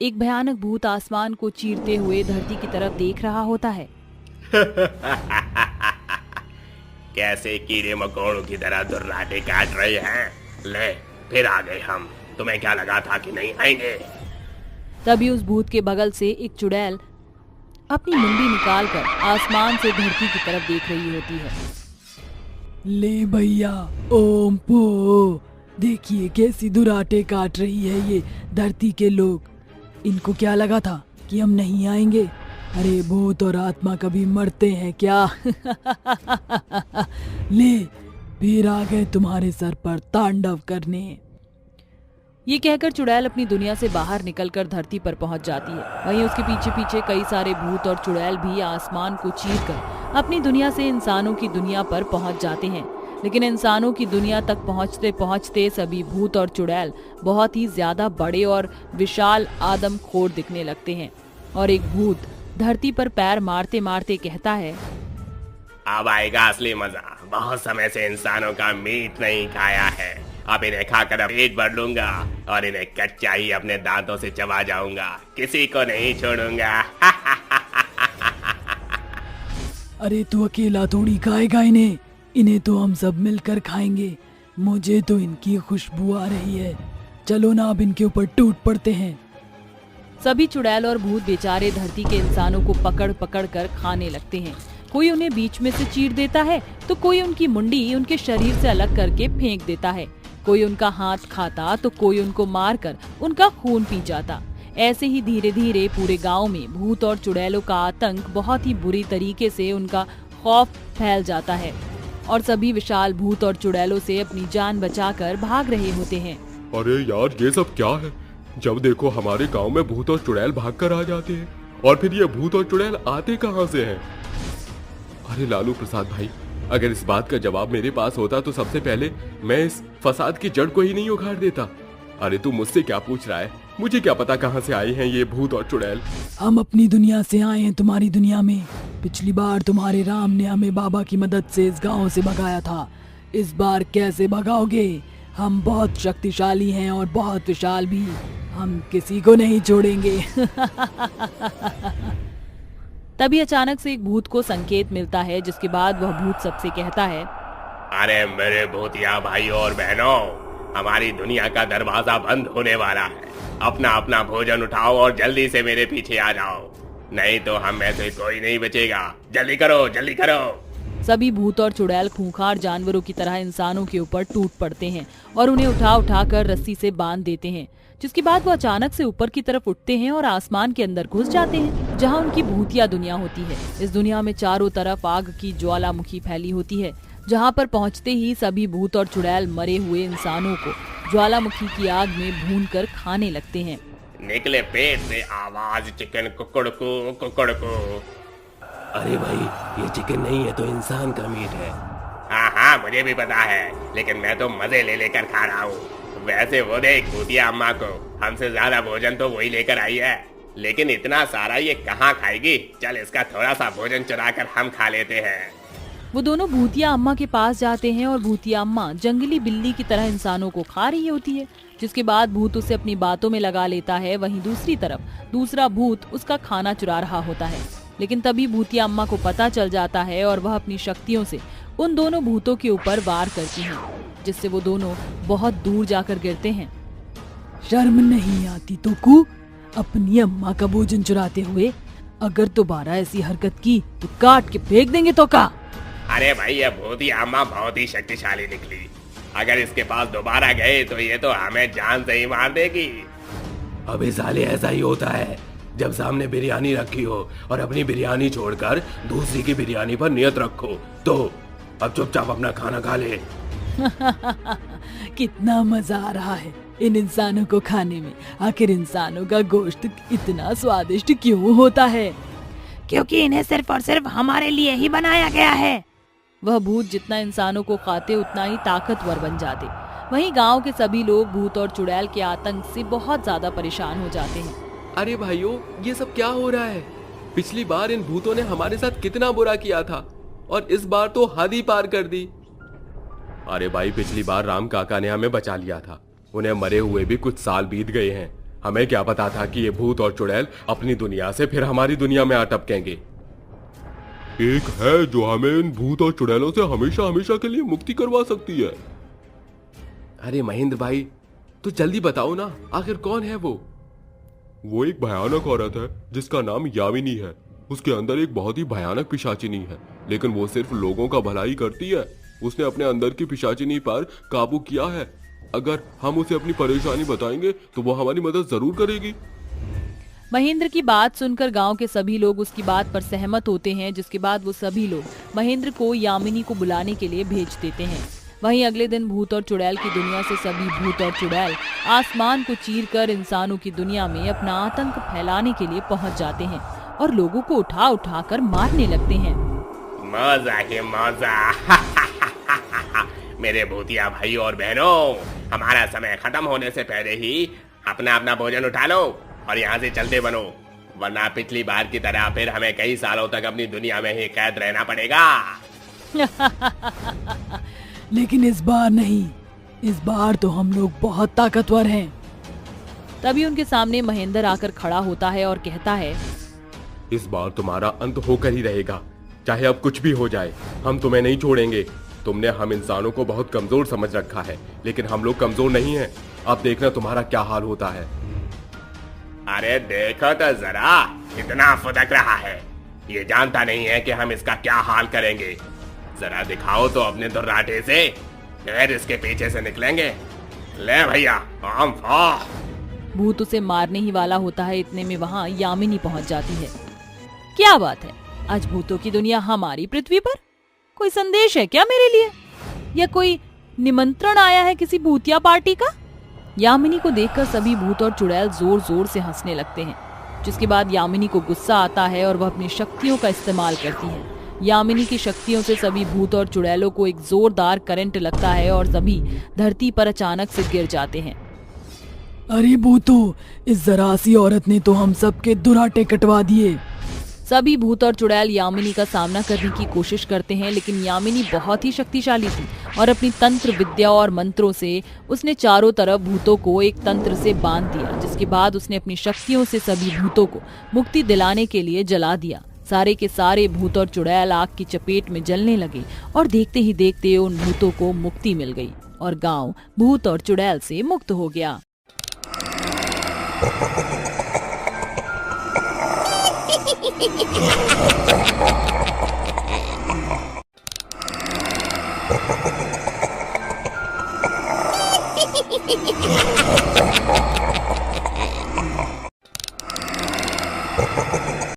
एक भयानक भूत आसमान को चीरते हुए धरती की तरफ देख रहा होता है। कैसे कीड़े मकोड़ों की तरह दुर्राटे काट रहे हैं। ले, फिर आ गए हम। तुम्हें क्या लगा था कि नहीं आएंगे? तभी उस भूत के बगल से एक चुड़ैल अपनी मुंडी निकालकर आसमान से धरती की तरफ देख रही होती है। ले भैया, ओम पो, देखिए कैसी दुराटे काट रही है ये धरती के लोग। इनको क्या लगा था कि हम नहीं आएंगे? अरे भूत और आत्मा कभी मरते हैं क्या? ले, फिर आ गए तुम्हारे सर पर तांडव करने। ये कहकर चुड़ैल अपनी दुनिया से बाहर निकलकर धरती पर पहुंच जाती है। वहीं उसके पीछे पीछे कई सारे भूत और चुड़ैल भी आसमान को चीरकर अपनी दुनिया से इंसानों की दुनिया पर पहुंच जाते हैं। लेकिन इंसानों की दुनिया तक पहुंचते पहुंचते सभी भूत और चुड़ैल बहुत ही ज्यादा बड़े और विशाल आदमखोर दिखने लगते हैं। और एक भूत धरती पर पैर मारते मारते कहता है, अब आएगा असली मजा। बहुत समय से इंसानों का मीट नहीं खाया है। अब इन्हें खाकर अब पेट भर लूंगा और इन्हें कच्चा ही अपने दांतों से चबा जाऊंगा। किसी को नहीं छोड़ूंगा। अरे तू अकेला थोड़ी खाएगा इन्हें, इन्हें तो हम सब मिलकर खाएंगे। मुझे तो इनकी खुशबू आ रही है। चलो ना, अब इनके ऊपर टूट पड़ते हैं। सभी चुड़ैल और भूत बेचारे धरती के इंसानों को पकड़ पकड़ कर खाने लगते हैं। कोई उन्हें बीच में से चीर देता है तो कोई उनकी मुंडी उनके शरीर से अलग करके फेंक देता है। कोई उनका हाथ खाता तो कोई उनको मारकर उनका खून पी जाता। ऐसे ही धीरे धीरे पूरे गांव में भूत और चुड़ैलों का आतंक बहुत ही बुरी तरीके से उनका खौफ फैल जाता है और सभी विशाल भूत और चुड़ैलों से अपनी जान बचाकर भाग रहे होते हैं। अरे यार, ये सब क्या है? जब देखो हमारे गांव में भूत और चुड़ैल भाग कर आ जाते हैं। और फिर ये भूत और चुड़ैल आते कहाँ से हैं? अरे लालू प्रसाद भाई, अगर इस बात का जवाब मेरे पास होता तो सबसे पहले मैं इस फसाद की जड़ को ही नहीं उखाड़ देता। अरे तू मुझसे क्या पूछ रहा है? मुझे क्या पता कहाँ से आए हैं ये भूत और चुड़ैल। हम अपनी दुनिया से आए हैं तुम्हारी दुनिया में। पिछली बार तुम्हारे राम ने हमें बाबा की मदद से इस गांव से भगाया था। इस बार कैसे भगाओगे? हम बहुत शक्तिशाली हैं और बहुत विशाल भी। हम किसी को नहीं छोड़ेंगे। तभी अचानक से एक भूत को संकेत मिलता है, जिसके बाद वह भूत सबसे कहता है, अरे मेरे भूतिया भाइयों और बहनों, हमारी दुनिया का दरवाजा बंद होने वाला है। अपना अपना भोजन उठाओ और जल्दी से मेरे पीछे आ जाओ, नहीं तो हम में से कोई नहीं बचेगा। जल्दी करो, जल्दी करो। सभी भूत और चुड़ैल खूंखार जानवरों की तरह इंसानों के ऊपर टूट पड़ते हैं और उन्हें उठा उठा कर रस्सी से बांध देते हैं। जिसके बाद वो अचानक से ऊपर की तरफ उठते हैं और आसमान के अंदर घुस जाते हैं, जहाँ उनकी भूतिया दुनिया होती है। इस दुनिया में चारों तरफ आग की ज्वालामुखी फैली होती है, जहाँ पर पहुँचते ही सभी भूत और चुड़ैल मरे हुए इंसानों को ज्वालामुखी की आग में भूनकर खाने लगते हैं। निकले पेट से आवाज चिकन कुकड़ को, कुकड़ को। अरे भाई, ये चिकन नहीं है तो इंसान का मीट है। हाँ हाँ, मुझे भी पता है, लेकिन मैं तो मजे ले लेकर खा रहा हूँ। वैसे वो देख भूतिया अम्मा को, हमसे ज्यादा भोजन तो वही लेकर आई है, लेकिन इतना सारा ये कहाँ खाएगी। चल इसका थोड़ा सा भोजन चुरा कर हम खा लेते हैं। वो दोनों भूतिया अम्मा के पास जाते हैं और भूतिया अम्मा जंगली बिल्ली की तरह इंसानों को खा रही होती है। जिसके बाद भूत उसे अपनी बातों में लगा लेता है। वहीं दूसरी तरफ दूसरा भूत उसका खाना चुरा रहा होता है। लेकिन तभी भूतिया अम्मा को पता चल जाता है और वह अपनी शक्तियों से उन दोनों भूतों के ऊपर वार करती हैं, जिससे वो दोनों बहुत दूर जाकर गिरते हैं। शर्म नहीं आती तो कू, अपनी अम्मा का भोजन चुराते हुए? अगर दोबारा ऐसी हरकत की तो काट के फेंक देंगे तो का। अरे भाई, ये भूतिया अम्मा बहुत ही शक्तिशाली निकली। अगर इसके पास दोबारा गए तो ये तो हमें जान से ही मार देगी। अबे साले, ऐसा ही होता है जब सामने बिरयानी रखी हो और अपनी बिरयानी छोड़कर दूसरी की बिरयानी पर नियत रखो। तो अब चुपचाप अपना खाना खा ले। कितना मजा आ रहा है इन इंसानों को खाने में। आखिर इंसानों का गोश्त इतना स्वादिष्ट क्यों होता है? क्योंकि इन्हें सिर्फ और सिर्फ हमारे लिए ही बनाया गया है। वह भूत जितना इंसानों को खाते उतना ही ताकतवर बन जाते। वहीं गांव के सभी लोग भूत और चुड़ैल के आतंक से बहुत ज्यादा परेशान हो जाते हैं। अरे भाइयों, ये सब क्या हो रहा है? पिछली बार इन भूतों ने हमारे साथ कितना बुरा किया था और इस बार तो हद ही पार कर दी। अरे भाई, पिछली बार राम काका ने हमें बचा लिया था। उन्हें मरे हुए भी कुछ साल बीत गए हैं। हमें क्या पता था कि ये भूत और चुड़ैल अपनी दुनिया से फिर हमारी दुनिया में आ टपकेंगे। एक है जो हमें इन भूत और चुड़ैलों से हमेशा हमेशा के लिए मुक्ति करवा सकती है। अरे महेंद्र भाई, तो जल्दी बताओ ना, आखिर कौन है वो? वो एक भयानक औरत है जिसका नाम यामिनी है। उसके अंदर एक बहुत ही भयानक पिशाचिनी है, लेकिन वो सिर्फ लोगों का भलाई करती है। उसने अपने अंदर की पिशाचिनी पर काबू किया है। अगर हम उसे अपनी परेशानी बताएंगे तो वो हमारी मदद जरूर करेगी। महेंद्र की बात सुनकर गांव के सभी लोग उसकी बात पर सहमत होते हैं, जिसके बाद वो सभी लोग महेंद्र को यामिनी को बुलाने के लिए भेज देते हैं। वहीं अगले दिन भूत और चुड़ैल की दुनिया से सभी भूत और चुड़ैल आसमान को चीरकर इंसानों की दुनिया में अपना आतंक फैलाने के लिए पहुंच जाते हैं और लोगों को उठा उठा कर मारने लगते हैं। मजा ही मजा। मेरे भूतिया भाई और बहनों, हमारा समय खत्म होने से पहले ही अपना अपना भोजन उठा लो और यहाँ से चलते बनो, वरना पिछली बार की तरह फिर हमें कई सालों तक अपनी दुनिया में ही कैद रहना पड़ेगा। लेकिन इस बार नहीं, इस बार तो हम लोग बहुत ताकतवर हैं। तभी उनके सामने महेंद्र आकर खड़ा होता है और कहता है, इस बार तुम्हारा अंत होकर ही रहेगा, चाहे अब कुछ भी हो जाए, हम तुम्हें नहीं छोड़ेंगे। तुमने हम इंसानों को बहुत कमजोर समझ रखा है, लेकिन हम लोग कमजोर नहीं हैं। अब देखना तुम्हारा क्या हाल होता है। अरे देखो तो जरा, इतना फुदक रहा है, ये जानता नहीं है कि हम इसका क्या हाल करेंगे। जरा दिखाओ तो अपने दुर्राटे से, फिर इसके पीछे से निकलेंगे। ले भैया, हम भूत उसे मारने ही वाला होता है। इतने में वहाँ यामिनी पहुँच जाती है। क्या बात है, आज भूतों की दुनिया हमारी पृथ्वी पर? कोई संदेश है क्या मेरे लिए, या कोई निमंत्रण आया है किसी भूतिया पार्टी का? यामिनी को देखकर सभी भूत और चुड़ैल जोर जोर से हंसने लगते हैं, जिसके बाद यामिनी को गुस्सा आता है और वह अपनी शक्तियों का इस्तेमाल करती है। यामिनी की शक्तियों से सभी भूत और चुड़ैलों को एक जोरदार करंट लगता है और सभी धरती पर अचानक से गिर जाते हैं। अरे भूतों, इस जरा सी औरत ने तो हम सबके दुराटे कटवा दिए। सभी भूत और चुड़ैल यामिनी का सामना करने की कोशिश करते हैं, लेकिन यामिनी बहुत ही शक्तिशाली थी और अपनी तंत्र विद्या और मंत्रों से उसने चारों तरफ भूतों को एक तंत्र से बांध दिया, जिसके बाद उसने अपनी शक्तियों से सभी भूतों को मुक्ति दिलाने के लिए जला दिया। सारे के सारे भूत और चुड़ैल आग की चपेट में जलने लगे और देखते ही देखते उन भूतों को मुक्ति मिल गई और गांव भूत और चुड़ैल से मुक्त हो गया।